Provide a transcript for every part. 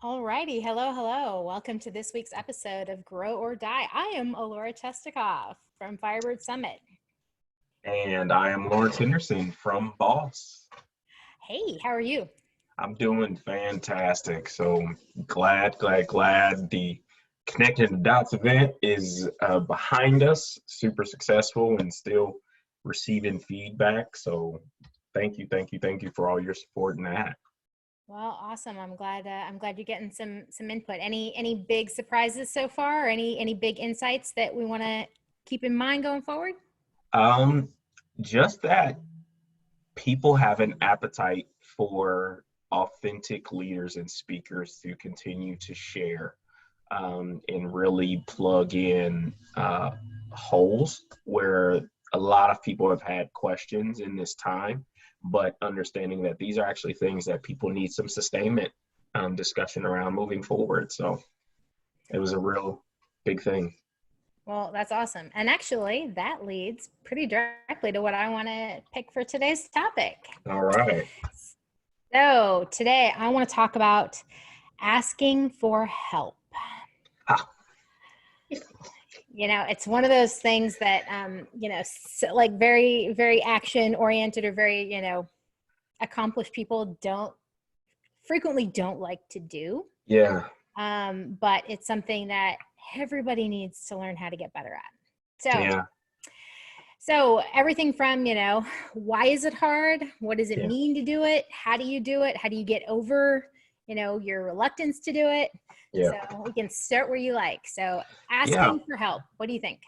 Alrighty, hello, hello. Welcome to this week's episode of Grow or Die. I am Alora Chestikoff from Firebird Summit. And I am Lawrence Henderson from Boss. Hey, how are you? I'm doing fantastic. So glad the Connecting the Dots event is behind us, super successful and still receiving feedback. So thank you for all your support in that. Well, awesome. I'm glad you're getting some input. Any big surprises so far? Or any big insights that we want to keep in mind going forward? Um, just that people have an appetite for authentic leaders and speakers to continue to share and really plug in holes where a lot of people have had questions in this time, but understanding that these are actually things that people need some sustainment discussion around moving forward. So it was a real big thing. Well, that's awesome. And actually, that leads pretty directly to what I want to pick for today's topic. All right. So, today I want to talk about asking for help. Ah, It's one of those things that like very very action oriented or very accomplished people don't like to do, yeah, but it's something that everybody needs to learn how to get better at. so yeah, so everything from why is it hard, what does it yeah, mean to do it, how do you get over your reluctance to do it. yeah, So we can start where you like. So yeah. asking for help, what do you think?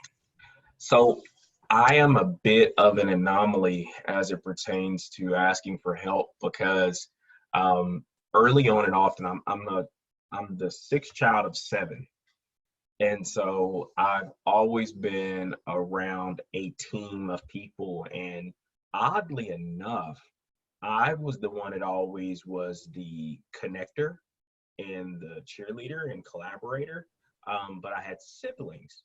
So I am a bit of an anomaly as it pertains to asking for help because um, early on and often I'm the sixth child of seven, and so I've always been around a team of people, and oddly enough, I was the one that always was the connector and the cheerleader and collaborator. But I had siblings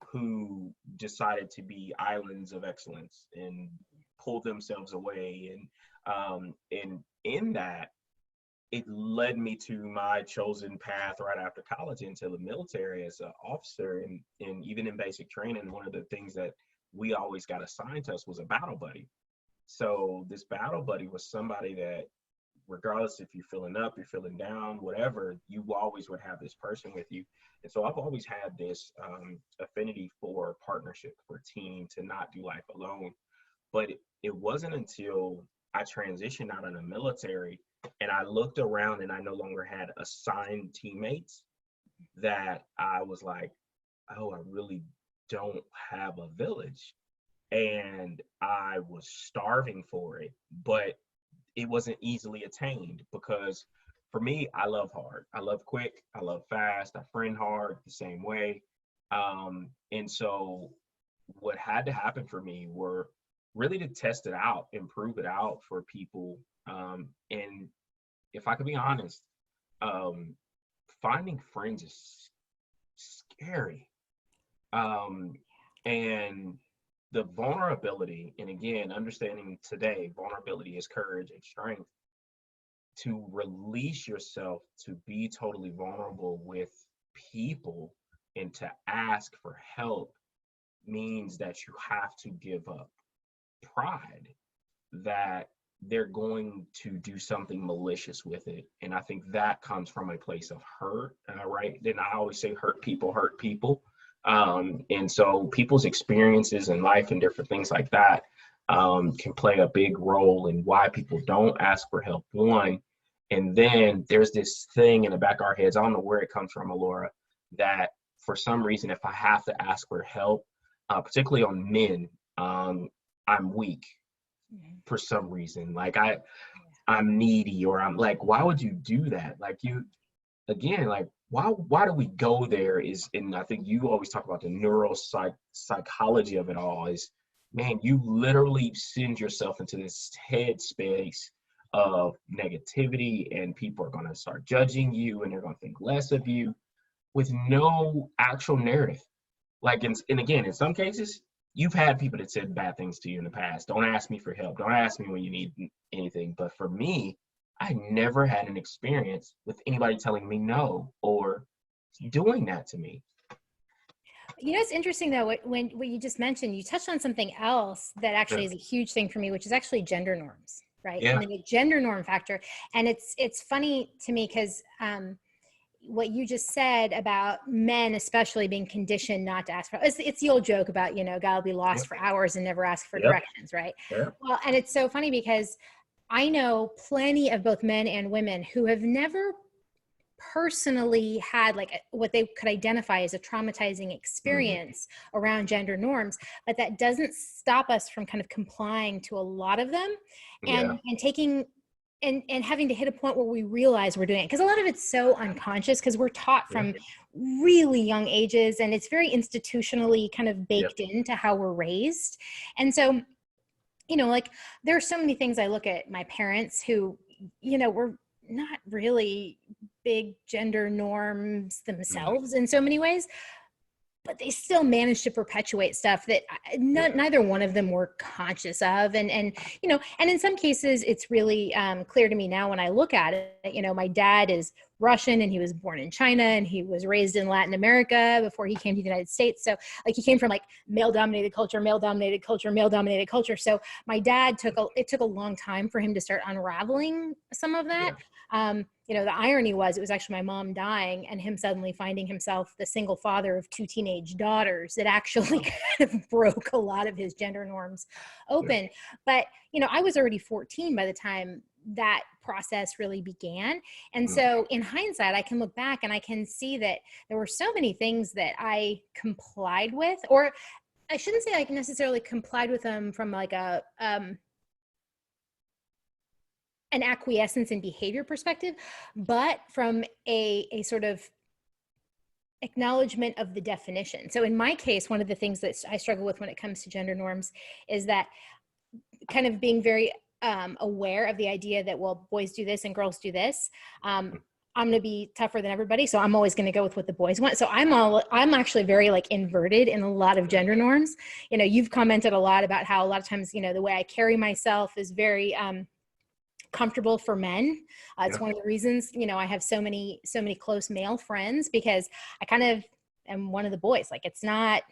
who decided to be islands of excellence and pull themselves away. And in that, it led me to my chosen path right after college into the military as an officer. And even in basic training, one of the things that we always got assigned to us was a battle buddy. So this battle buddy was somebody that, regardless if you're feeling up, you're feeling down, whatever, you always would have this person with you. And so I've always had this affinity for partnership, for team, to not do life alone. But it wasn't until I transitioned out of the military and I looked around and I no longer had assigned teammates that I was like, oh, I really don't have a village. And I was starving for it. But it wasn't easily attained because for me, I love hard. I love quick. I love fast. I friend hard the same way. And so what had to happen for me were really to test it out and prove it out for people. And if I could be honest, um, finding friends is scary. Um, and the vulnerability, and again, understanding today, vulnerability is courage and strength. To release yourself to be totally vulnerable with people and to ask for help means that you have to give up pride that they're going to do something malicious with it. And I think that comes from a place of hurt, right? Then I always say hurt people hurt people. And so people's experiences in life and different things like that can play a big role in why people don't ask for help. One, and then there's this thing in the back of our heads, I don't know where it comes from, Alora, that for some reason, if I have to ask for help, particularly on men, I'm weak for some reason. Like I'm needy, or I'm like, why would you do that? Like you, again, like why do we go there is, and I think you always talk about the psychology of it all is, man, you literally send yourself into this headspace of negativity and people are going to start judging you and they're going to think less of you with no actual narrative. Like, and again, in some cases, you've had people that said bad things to you in the past. Don't ask me for help. Don't ask me when you need anything. But for me, I never had an experience with anybody telling me no or doing that to me. You know, it's interesting though, what you just mentioned, you touched on something else that actually Yeah. is a huge thing for me, which is actually gender norms, right? I Yeah. mean, the gender norm factor. And it's funny to me because what you just said about men especially being conditioned not to ask for, it's the old joke about, you know, God will be lost Yep. for hours and never ask for Yep. directions, right? Yep. Well, and it's so funny because I know plenty of both men and women who have never personally had like what they could identify as a traumatizing Mm-hmm. experience around gender norms, but that doesn't stop us from kind of complying to a lot of them, Yeah. and taking and having to hit a point where we realize we're doing it, because a lot of it's so unconscious because we're taught Yeah. from really young ages and it's very institutionally kind of Yep. baked into how we're raised. And so, you know, like there are so many things I look at my parents who, you know, were not really big gender norms Mm. themselves in so many ways, but they still managed to perpetuate stuff that Yeah. neither one of them were conscious of. And you know, and in some cases it's really clear to me now when I look at it. You know, my dad is Russian and he was born in China and he was raised in Latin America before he came to the United States. So like he came from like male dominated culture, male dominated culture, male dominated culture. So my dad it took a long time for him to start unraveling some of that. Yeah. You know, the irony was it was actually my mom dying and him suddenly finding himself the single father of two teenage daughters that actually Yeah. kind of broke a lot of his gender norms Yeah. open. But, you know, I was already 14 by the time that process really began. And Mm. so in hindsight, I can look back and I can see that there were so many things that I complied with, or I shouldn't say I necessarily complied with them from like an acquiescence in behavior perspective, but from a sort of acknowledgement of the definition. So in my case, one of the things that I struggle with when it comes to gender norms is that kind of being very aware of the idea that, well, boys do this and girls do this. I'm going to be tougher than everybody, so I'm always going to go with what the boys want. So I'm actually very like inverted in a lot of gender norms. You know, you've commented a lot about how a lot of times, you know, the way I carry myself is very comfortable for men. It's Yeah. one of the reasons, you know, I have so many close male friends, because I kind of am one of the boys. Like it's not,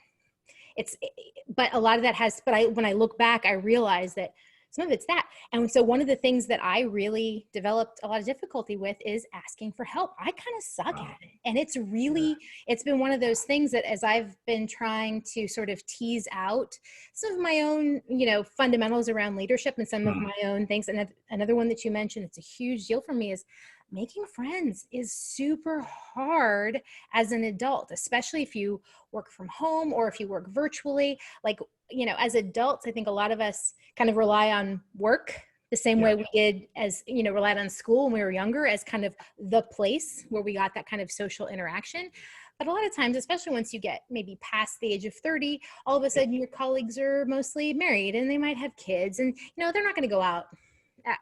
it's, but a lot of that has, but when I look back, I realize that some of it's that. And so one of the things that I really developed a lot of difficulty with is asking for help. I kind of suck Wow. at it. And it's really, it's been one of those things that as I've been trying to sort of tease out some of my own, you know, fundamentals around leadership and some of Mm. my own things. And another one that you mentioned, it's a huge deal for me, is making friends is super hard as an adult, especially if you work from home or if you work virtually. Like, you know, as adults, I think a lot of us kind of rely on work the same Yeah. way we did as, you know, relied on school when we were younger as kind of the place where we got that kind of social interaction. But a lot of times, especially once you get maybe past the age of 30, all of a sudden your colleagues are mostly married and they might have kids, and, you know, they're not going to go out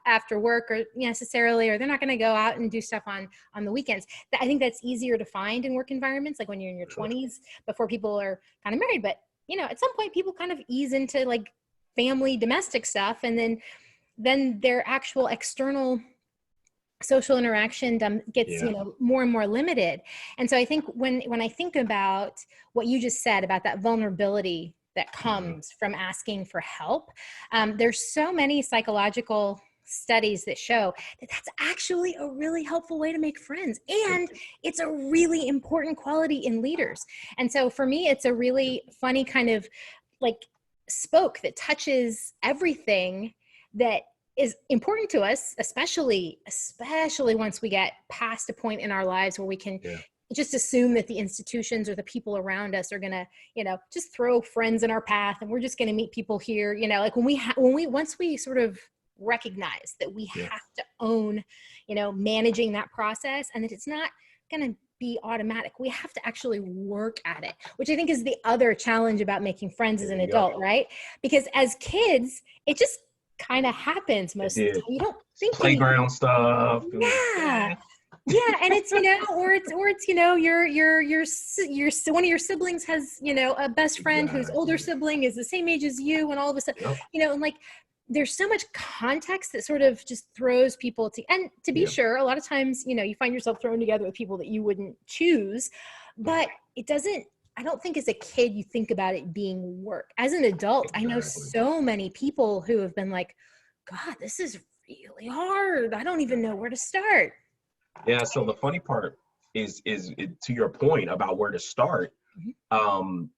after work or necessarily, or they're not going to go out and do stuff on the weekends. I think that's easier to find in work environments, like when you're in your 20s before people are kind of married. But, you know, at some point people kind of ease into like family domestic stuff, and then their actual external social interaction gets, Yeah. you know, more and more limited. And so I think when I think about what you just said about that vulnerability that Mm-hmm. comes from asking for help, there's so many psychological studies that show that that's actually a really helpful way to make friends, and it's a really important quality in leaders. And so for me, it's a really funny kind of like spoke that touches everything that is important to us, especially once we get past a point in our lives where we can Yeah. just assume that the institutions or the people around us are going to, you know, just throw friends in our path and we're just going to meet people here. You know, like once we sort of recognize that we Yeah. have to own, you know, managing that process, and that it's not going to be automatic. We have to actually work at it, which I think is the other challenge about making friends as There an you go. adult, right? Because as kids, it just kind of happens It most of the did. time. You don't It's think anything. playground stuff. And, Yeah. Yeah, and it's, you know, or it's you know, one of your siblings has, you know, a best friend whose older exactly. sibling is the same age as you, and all of a sudden, Yep. you know, and like there's so much context that sort of just throws people and to be Yeah. sure, a lot of times, you find yourself thrown together with people that you wouldn't choose, but it doesn't, I don't think as a kid you think about it being work. As an adult, I know Exactly. so many people who have been like, God, this is really hard. I don't even know where to start. Yeah. So the funny part is to your point about where to start. Mhm.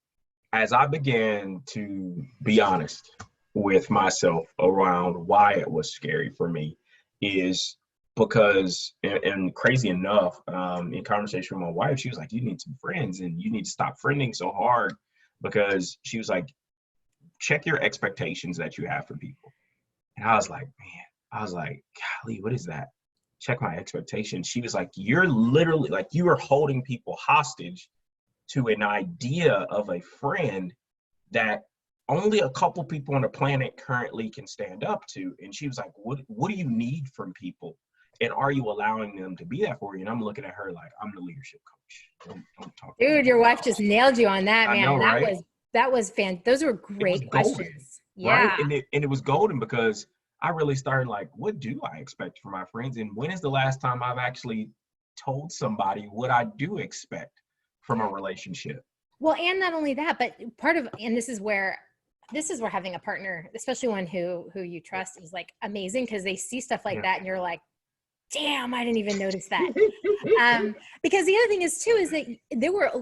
As I began to be honest with myself around why it was scary for me, is because, and crazy enough, in conversation with my wife, she was like, "You need some friends, and you need to stop friending so hard," because she was like, "Check your expectations that you have for people." And I was like, "Man," I was like, "Golly, what is that?" Check my expectations. She was like, "You're literally like you are holding people hostage to an idea of a friend that only a couple people on the planet currently can stand up to." And she was like, what do you need from people? And are you allowing them to be that for you? And I'm looking at her like, I'm the leadership coach. Don't talk to me Dude, like your wife that. just nailed you on that, I man. know, right? That was those were It was great golden, questions. right? Yeah. And it was golden because I really started like, what do I expect from my friends? And when is the last time I've actually told somebody what I do expect from a relationship? Well, and not only that, but and this is where having a partner, especially one who you trust, is like amazing, because they see stuff like Yeah. that and you're like, damn, I didn't even notice that. Because the other thing is too, is that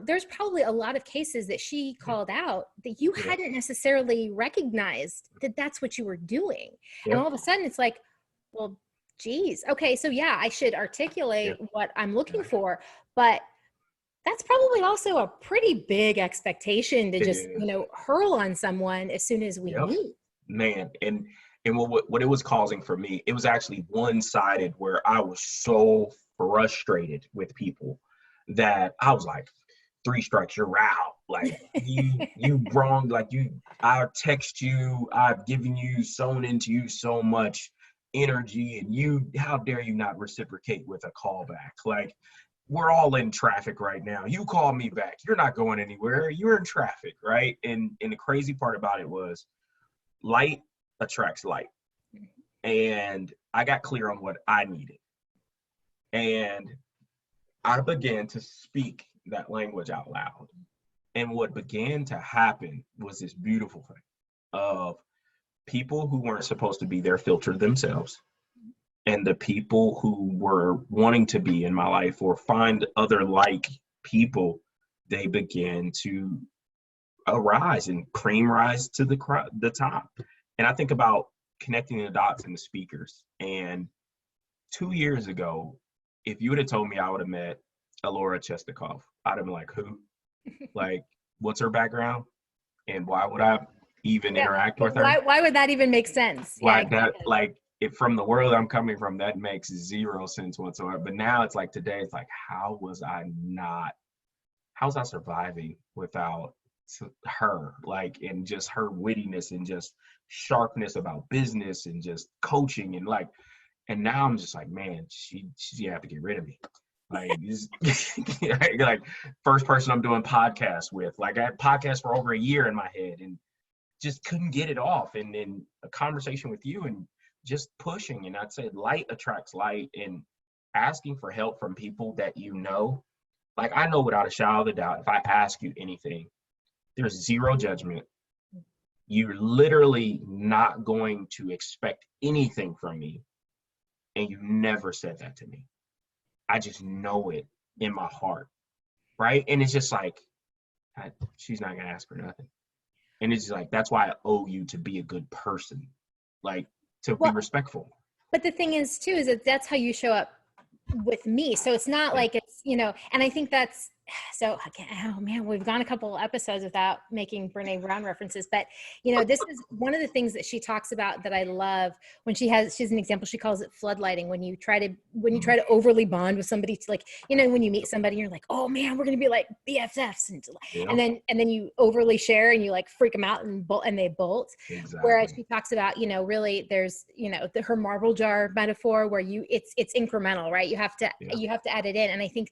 there's probably a lot of cases that she called out that you Yeah. hadn't necessarily recognized that that's what you were doing. And Yeah. all of a sudden it's like, well, geez, okay, so yeah, I should articulate Yeah. what I'm looking for, but that's probably also a pretty big expectation to It just, is. hurl on someone as soon as we Yep. meet. Man, and what it was causing for me, it was actually one-sided, where I was so frustrated with people that I was like, three strikes, you're out. Like you wrong, like I text you, I've given you, sewn into you so much energy, and how dare you not reciprocate with a callback? Like, we're all in traffic right now. You call me back. You're not going anywhere. You're in traffic, right? And the crazy part about it was, light attracts light. And I got clear on what I needed. And I began to speak that language out loud. And what began to happen was this beautiful thing of people who weren't supposed to be there filtered themselves. And the people who were wanting to be in my life or find other like people, they began to arise and cream rise to the top. And I think about connecting the dots in the speakers. And 2 years ago, if you would have told me I would have met Alora Chestikov, I'd have been like, who? Like, what's her background? And why would I even Yeah. interact with her? Why would that even make sense? Yeah, Like that, exactly. like if from the world I'm coming from, that makes zero sense whatsoever. But now it's like today, it's like, how's I surviving without her, like, and just her wittiness and just sharpness about business and just coaching, and like, and now I'm just like, man, she have to get rid of me. Like, like first person I'm doing podcasts with, like I had podcasts for over a year in my head and just couldn't get it off. And then a conversation with you and just pushing, and I'd say light attracts light, and asking for help from people that like, I know without a shadow of a doubt, if I ask you anything, there's zero judgment. You're literally not going to expect anything from me. And you never said that to me. I just know it in my heart. Right. And it's just like, she's not going to ask for nothing. And it's just like, that's why I owe you to be a good person, like to be Well, respectful. but the thing is too, is that that's how you show up with me. So it's not like it's, and I think that's, so again, oh man, we've gone a couple episodes without making Brene Brown references, but this is one of the things that she talks about that I love when she's an example. She calls it floodlighting. When you try to overly bond with somebody, to like, when you meet somebody, you're like, oh man, we're going to be like BFFs. Yeah, And then you overly share and you like freak them out and they bolt. Whereas exactly. she talks about, really there's, her marble jar metaphor where it's incremental, right? You have to add it in. And I think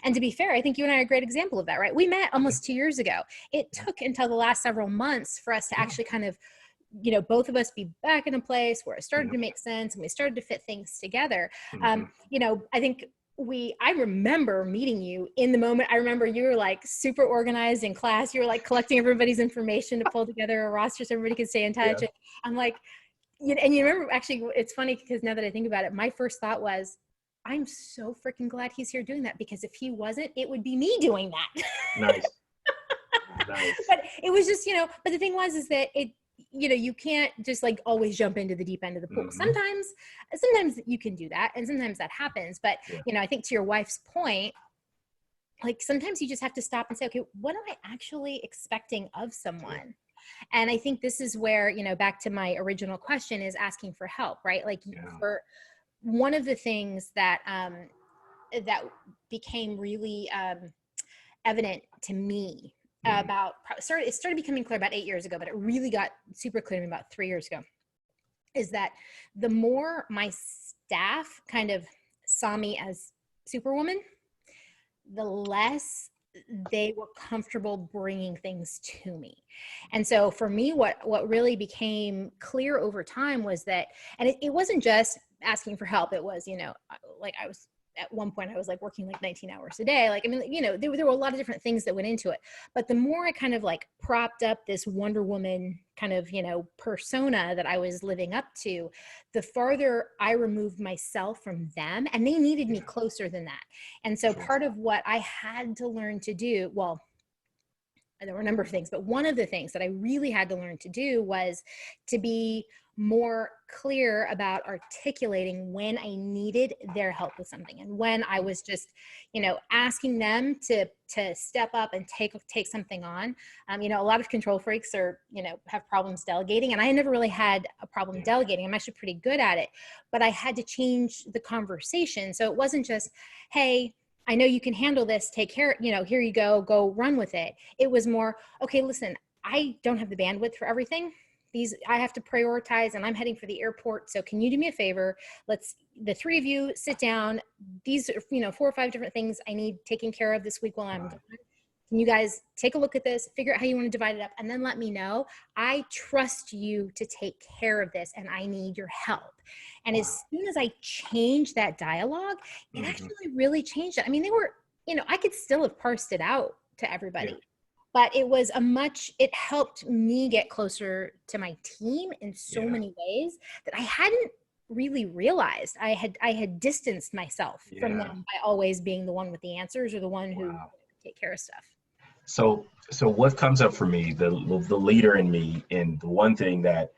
and to be fair, I think you and I are a great example of that, right? We met almost 2 years ago. It took until the last several months for us to actually kind of both of us be back in a place where it started Yeah. to make sense and we started to fit things together. Hmm. I think I remember meeting you in the moment. I remember you were like super organized in class. You were like collecting everybody's information to pull together a roster so everybody could stay in touch. Yeah. And I'm like, and you remember, actually, it's funny because now that I think about it, my first thought was, I'm so freaking glad he's here doing that, because if he wasn't, it would be me doing that. Nice. Nice. But it was just, but the thing was, is that you can't just like always jump into the deep end of the pool. Hmm. Sometimes you can do that, and sometimes that happens. But, Yeah. I think to your wife's point, like sometimes you just have to stop and say, okay, what am I actually expecting of someone? And I think this is where, back to my original question, is asking for help, right? Like, Yeah. for one of the things that that became really evident to me Mhm. it started becoming clear about 8 years ago, but it really got super clear to me about 3 years ago, is that the more my staff kind of saw me as Superwoman, the less they were comfortable bringing things to me. And so for me, what really became clear over time was that, and it wasn't just asking for help. It was, like I was, at one point I was like working like 19 hours a day. Like, I mean, there were a lot of different things that went into it. But the more I kind of like propped up this Wonder Woman kind of, persona that I was living up to, the farther I removed myself from them, and they needed me Yeah. closer than that. And so Sure. part of what I had to learn to do, well, there were a number of things, but one of the things that I really had to learn to do was to be more clear about articulating when I needed their help with something, and when I was just, asking them to step up and take something on. A lot of control freaks have problems delegating, and I never really had a problem Yeah. delegating. I'm actually pretty good at it, but I had to change the conversation. So it wasn't just, hey, I know you can handle this, take care, here you go run with it. It was more, okay, listen, I don't have the bandwidth for everything. I have to prioritize, and I'm heading for the airport. So can you do me a favor? The three of you sit down. These are, 4 or 5 different things I need taken care of this week while I'm Right. gone. Can you guys take a look at this, figure out how you want to divide it up, and then let me know. I trust you to take care of this, and I need your help. And as Wow. soon as I changed that dialogue, it Hmm. actually really changed it. I mean, they were, I could still have parsed it out to everybody, Yeah. but it helped me get closer to my team in so Yeah. many ways that I hadn't really realized. I had distanced myself from Yeah. them by always being the one with the answers, or the one who Wow. take care of stuff. So what comes up for me, the leader in me, and the one thing that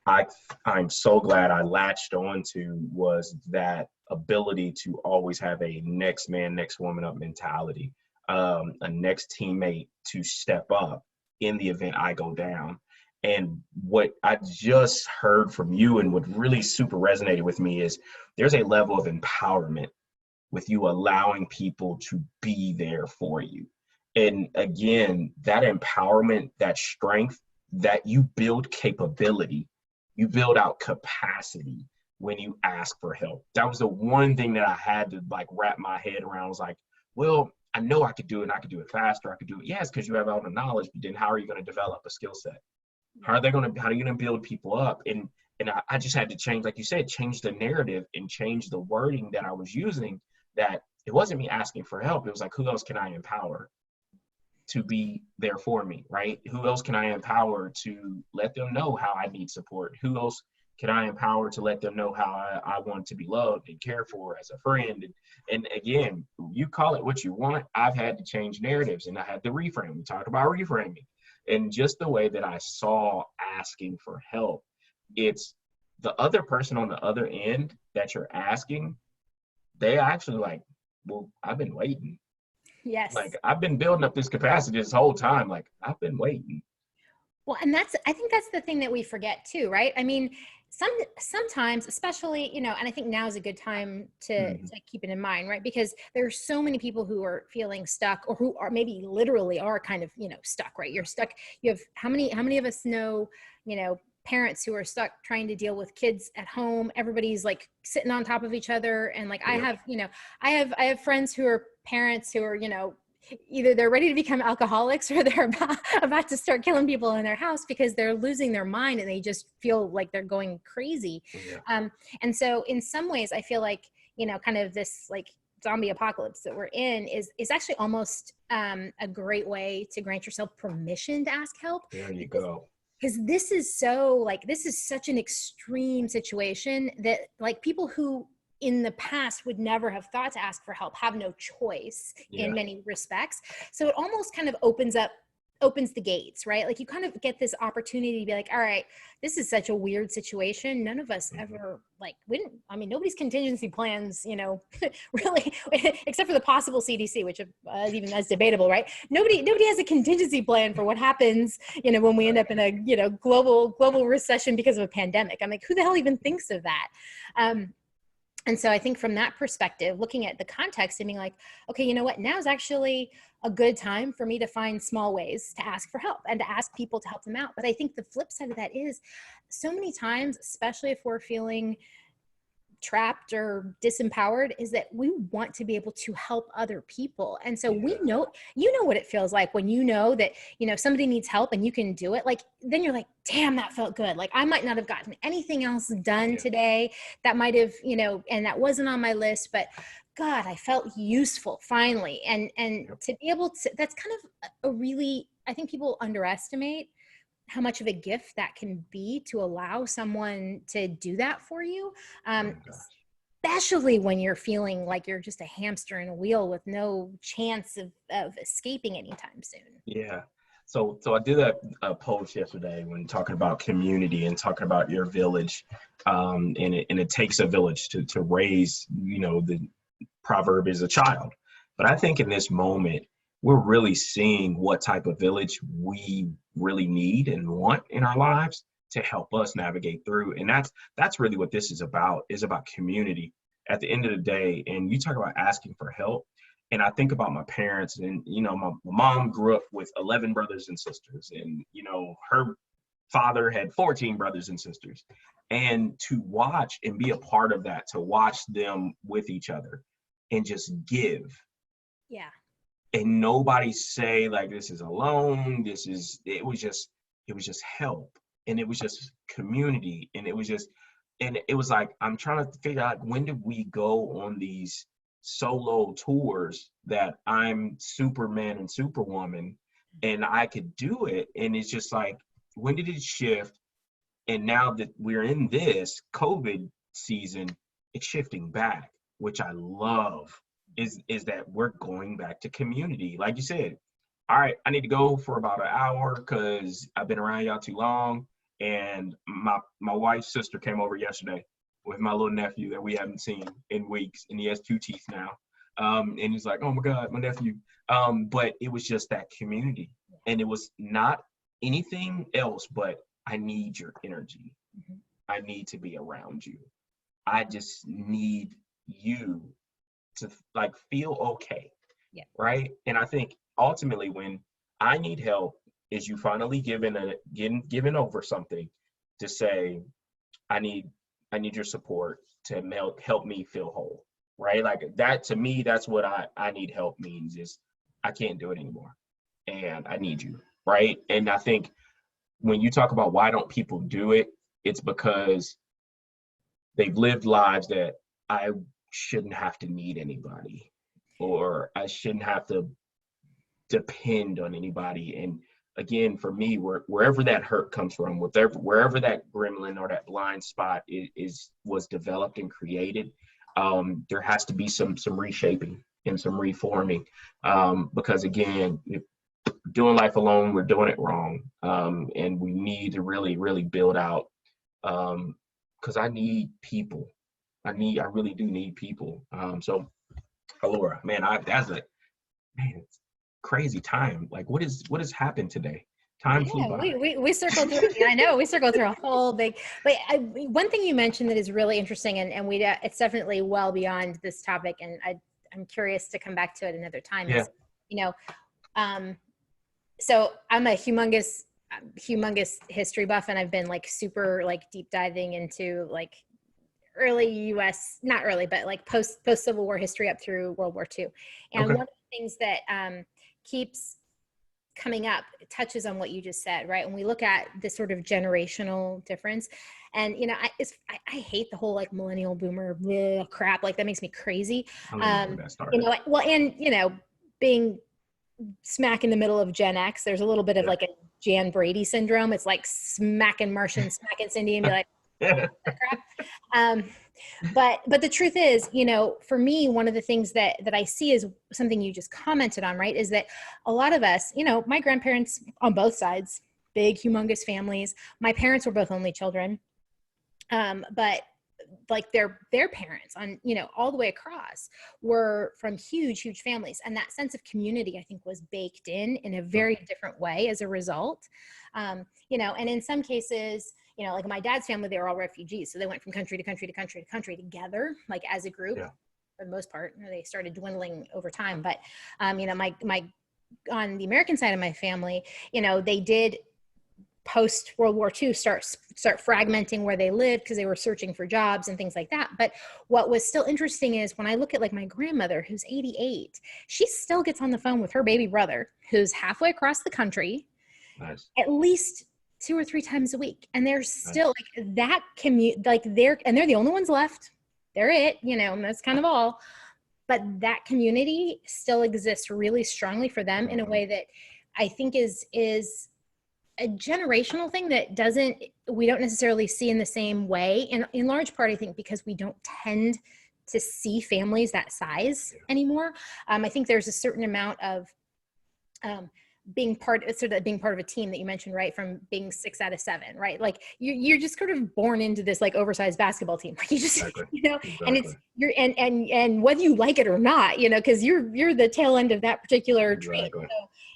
I I'm so glad I latched on to, was that ability to always have a next man, next woman up mentality, a next teammate to step up in the event I go down. And what I just heard from you, and what really super resonated with me, is there's a level of empowerment with you allowing people to be there for you. And again, that empowerment, that strength, that you build capability, you build out capacity when you ask for help. That was the one thing that I had to like wrap my head around. I was like, well, I know I could do it, and I could do it faster. I could do it. Yes, because you have all the knowledge, but then how are you going to develop a skill set? How are you going to build people up? And I just had to change, like you said, change the narrative and change the wording that I was using, that it wasn't me asking for help. It was like, who else can I empower to be there for me, right? Who else can I empower to let them know how I need support? Who else can I empower to let them know how I want to be loved and cared for as a friend? And again, you call it what you want. I've had to change narratives, and I had to reframe. We talked about reframing. And just the way that I saw asking for help, it's the other person on the other end that you're asking, they actually like, well, I've been waiting. Like, Yes. I've been building up this capacity this whole time. Like, I've been waiting. Well, and I think that's the thing that we forget too, right? I mean, sometimes, especially, and I think now is a good time Mhm. to keep it in mind, right? Because there are so many people who are feeling stuck, or who are maybe literally are kind of, stuck, right? You're stuck. You have how many of us know, parents who are stuck trying to deal with kids at home. Everybody's like sitting on top of each other, and like I Yep. have, I have friends who are parents who are, either they're ready to become alcoholics or they're about to start killing people in their house because they're losing their mind and they just feel like they're going crazy. Yeah. And so in some ways, I feel like, kind of this like zombie apocalypse that we're in is actually almost a great way to grant yourself permission to ask help. There you go. Because this is such an extreme situation that like people who in the past would never have thought to ask for help have no choice Yeah. in many respects. So it almost kind of opens the gates, right? Like you kind of get this opportunity to be like, all right, this is such a weird situation. None of us ever nobody's contingency plans, really, except for the possible CDC, which even that's debatable, right? Nobody has a contingency plan for what happens, when we end up in a, global recession because of a pandemic. I'm like, who the hell even thinks of that? And so I think from that perspective, looking at the context and being like, okay, you know what, now is actually a good time for me to find small ways to ask for help and to ask people to help them out. But I think the flip side of that is so many times, especially if we're feeling trapped or disempowered, is that we want to be able to help other people. And so we know, what it feels like when that, somebody needs help and you can do it. Like, then you're like, damn, that felt good. Like I might not have gotten anything else done today that might have, and that wasn't on my list, but God, I felt useful finally. And to be able to, that's kind of a really, I think people underestimate how much of a gift that can be to allow someone to do that for you. Especially when you're feeling like you're just a hamster in a wheel with no chance of escaping anytime soon. Yeah. So I did a post yesterday when talking about community and talking about your village. And it takes a village to raise, the proverb is a child. But I think in this moment, we're really seeing what type of village we really need and want in our lives to help us navigate through. And that's really what this is about community at the end of the day. And you talk about asking for help. And I think about my parents and, my mom grew up with 11 brothers and sisters and, her father had 14 brothers and sisters. And to watch and be a part of that, to watch them with each other and just give. Yeah. And nobody say like, this is alone. It was just help. And it was just community. And it was like, I'm trying to figure out when did we go on these solo tours that I'm Superman and Superwoman and I could do it. And it's just like, when did it shift? And now that we're in this COVID season, it's shifting back, which I love. Is that we're going back to community. Like you said, all right, I need to go for about an hour because I've been around y'all too long. And my wife's sister came over yesterday with my little nephew that we haven't seen in weeks, and he has 2 teeth now. And he's like, oh my God, my nephew. But it was just that community. And it was not anything else, but I need your energy. Mm-hmm. I need to be around you. I just need you to like feel okay. Yeah. Right. And I think ultimately when I need help is you finally given over something to say, I need your support to help me feel whole. Right. Like that, to me, that's what I need help means is I can't do it anymore. And I need you. Right. And I think when you talk about why don't people do it, it's because they've lived lives that I shouldn't have to need anybody, or I shouldn't have to depend on anybody. And again, for me, wherever that hurt comes from, wherever that gremlin or that blind spot was developed and created, there has to be some reshaping and some reforming, because again, doing life alone, we're doing it wrong, and we need to really, really build out, because I need people. I really do need people. So, Alora, man, it's crazy time. Like, what has happened today? Time flew by. We circled through. I know we circled through a whole big. But one thing you mentioned that is really interesting, and it's definitely well beyond this topic, and I'm curious to come back to it another time. Yeah. Is, so I'm a humongous history buff, and I've been like super like deep diving into like early U.S., not early, but like post Civil War history up through World War II. And one of the things that keeps coming up touches on what you just said, right? When we look at this sort of generational difference, and I hate the whole like millennial boomer bleh, crap. Like that makes me crazy. I don't even know where that started. Well, and being smack in the middle of Gen X, there's a little bit of like a Jan Brady syndrome. It's like smacking Martian, smacking Cindy, and be like, crap. But the truth is, for me, one of the things that I see is something you just commented on, right? Is that a lot of us, my grandparents on both sides, big, humongous families. My parents were both only children. But like their parents on, all the way across were from huge families. And that sense of community, I think, was baked in a very different way as a result. And in some cases, like my dad's family, they were all refugees. So they went from country to country to country to country together, like as a group. Yeah. For the most part, they started dwindling over time. But, my on the American side of my family, they did post World War II start fragmenting where they lived because they were searching for jobs and things like that. But what was still interesting is when I look at like my grandmother, who's 88, she still gets on the phone with her baby brother, who's halfway across the country, nice, at least 2 or 3 times a week. And they're still nice. Like that commute, like they're the only ones left. They're it, and that's kind of all. But that community still exists really strongly for them in a way that I think is a generational thing that we don't necessarily see in the same way. And in large part, I think because we don't tend to see families that size anymore. I think there's a certain amount of being part of a team that you mentioned, right? From being 6 out of 7, right? Like you're just sort of born into this like oversized basketball team. Like you just, exactly. And it's and whether you like it or not, cause you're the tail end of that particular train. So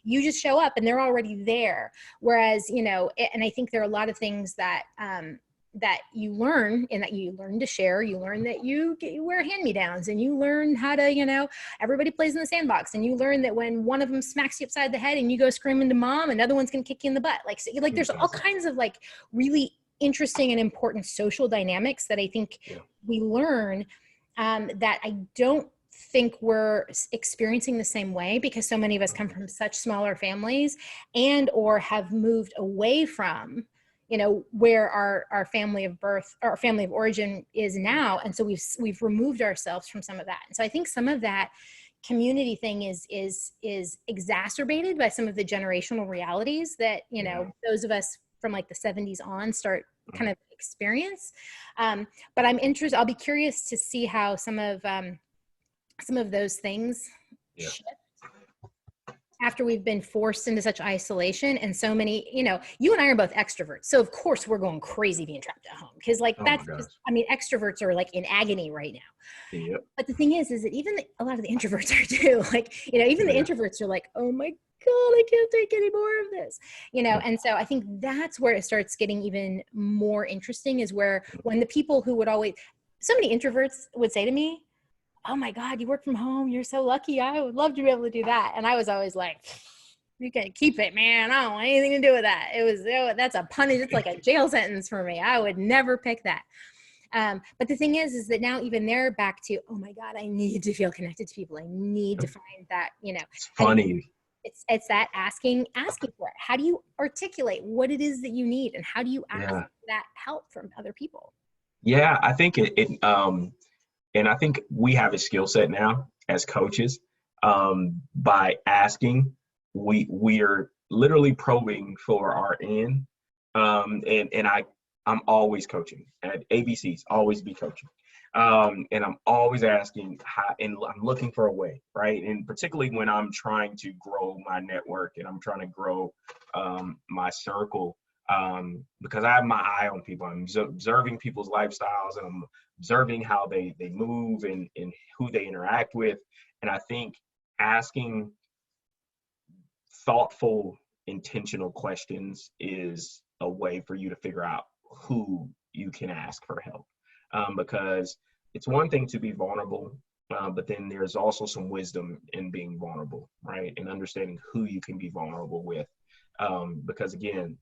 you just show up and they're already there. Whereas, and I think there are a lot of things that you learn, and that you learn to share. You learn that you wear hand-me-downs, and you learn how to, everybody plays in the sandbox, and you learn that when one of them smacks you upside the head and you go screaming to mom, another one's going to kick you in the butt. Like, so, there's all kinds of like really interesting and important social dynamics that I think we learn that I don't think we're experiencing the same way, because so many of us come from such smaller families and or have moved away from where our family of birth or our family of origin is now. And so we've removed ourselves from some of that. And so I think some of that community thing is exacerbated by some of the generational realities that, those of us from like the 70s on start kind of experience. But I'll be curious to see how some of those things shift after we've been forced into such isolation. And so many, you and I are both extroverts. So of course we're going crazy being trapped at home. Cause like extroverts are like in agony right now. Yep. But the thing is that even a lot of the introverts are too, like, even the introverts are like, oh my God, I can't take any more of this, And so I think that's where it starts getting even more interesting, is where when the people who would always, so many introverts would say to me, oh my God, you work from home. You're so lucky. I would love to be able to do that. And I was always like, you can keep it, man. I don't want anything to do with that. That's a punish. It's like a jail sentence for me. I would never pick that. But the thing is that now even they're back to, oh my God, I need to feel connected to people. I need to find that, It's funny. It's that asking for it. How do you articulate what it is that you need? And how do you ask for that help from other people? Yeah, I think and I think we have a skill set now as coaches. By asking, we are literally probing for our end. And I'm always coaching at ABCs, always be coaching. And I'm always asking how, and I'm looking for a way, right? And particularly when I'm trying to grow my network and I'm trying to grow my circle, because I have my eye on people. I'm observing people's lifestyles, and I'm observing how they move and who they interact with. And I think asking thoughtful, intentional questions is a way for you to figure out who you can ask for help. Because it's one thing to be vulnerable, but then there's also some wisdom in being vulnerable, right? And understanding who you can be vulnerable with. Because again,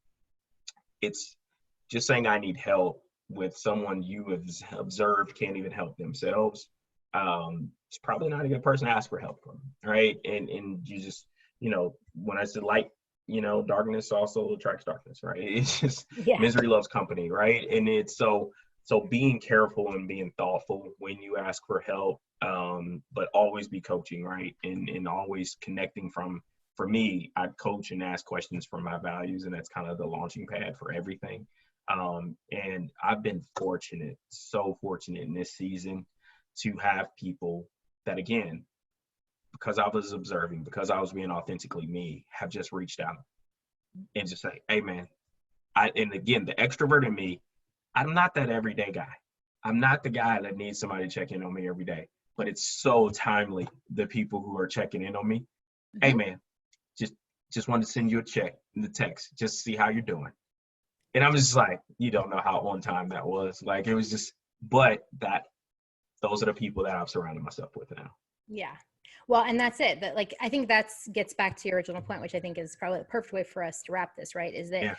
it's just saying I need help with someone you have observed can't even help themselves. It's probably not a good person to ask for help from. right? And you just, when I said light, darkness also attracts darkness, right? It's just Yeah. misery loves company, right? And it's so being careful and being thoughtful when you ask for help, but always be coaching, right? And always connecting from, for me, I coach and ask questions from my values, and that's kind of the launching pad for everything. And I've been fortunate, so fortunate in this season to have people that, again, because I was observing, because I was being authentically me, have just reached out and just say, hey man, and again, the extrovert in me, I'm not that everyday guy. I'm not the guy that needs somebody to check in on me every day. But it's so timely, the people who are checking in on me. Hey Mhm. man, just wanted to send you a check in the text, just to see how you're doing. And I'm just like, you don't know how on time that was. Like it was just, but that those are the people that I've surrounded myself with now. Yeah. Well, and that's it. That, like, I think that's gets back to your original point, which I think is probably the perfect way for us to wrap this, right? Is that Yeah.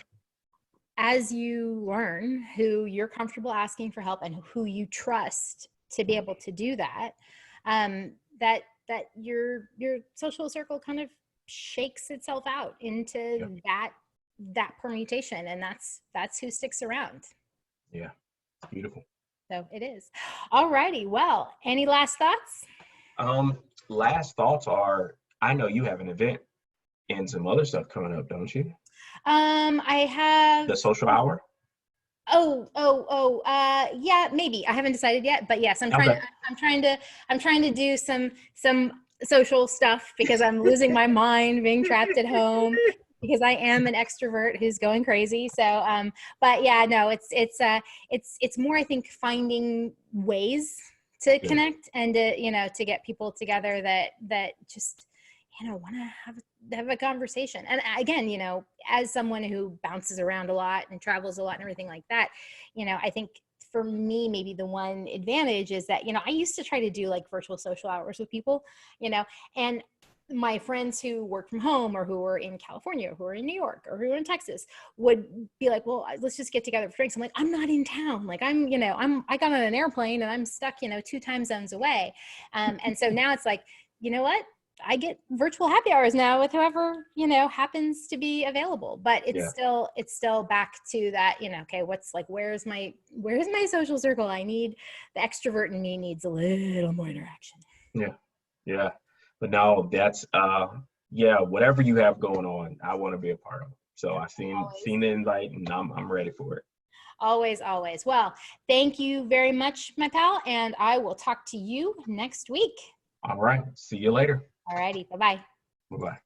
as you learn who you're comfortable asking for help and who you trust to be able to do that, that your social circle kind of shakes itself out Yeah. into that permutation, and that's who sticks around. Yeah. It's beautiful. So it is. All righty. Well, any last thoughts? Um, Last thoughts are, I know you have an event and some other stuff coming up, don't you? I have. The social hour? Yeah, maybe. I haven't decided yet, but yes, Okay. I'm trying to do some social stuff because I'm losing my mind being trapped at home because I am an extrovert who's going crazy. So, but yeah, no, it's more, I think, finding ways to Yeah. connect and to get people together that just want to have a conversation. And again, as someone who bounces around a lot and travels a lot and everything like that, I think for me, maybe the one advantage is that, I used to try to do like virtual social hours with people, and my friends who work from home or who are in California or who are in New York or who are in Texas would be like, well, let's just get together for drinks. I'm like, I'm not in town. Like I got on an airplane and I'm stuck, 2 time zones away. And so now it's like, you know what? I get virtual happy hours now with whoever, happens to be available, but Yeah. it's still back to that, okay, where's my social circle? I need the extrovert in me needs a little more interaction. Yeah. Yeah. But no, that's yeah, whatever you have going on, I want to be a part of it. So I Always, seen the invite and I'm ready for it. always, always. Well, thank you very much, my pal. And I will talk to you next week. All right. See you later. All righty. Bye-bye. Bye-bye.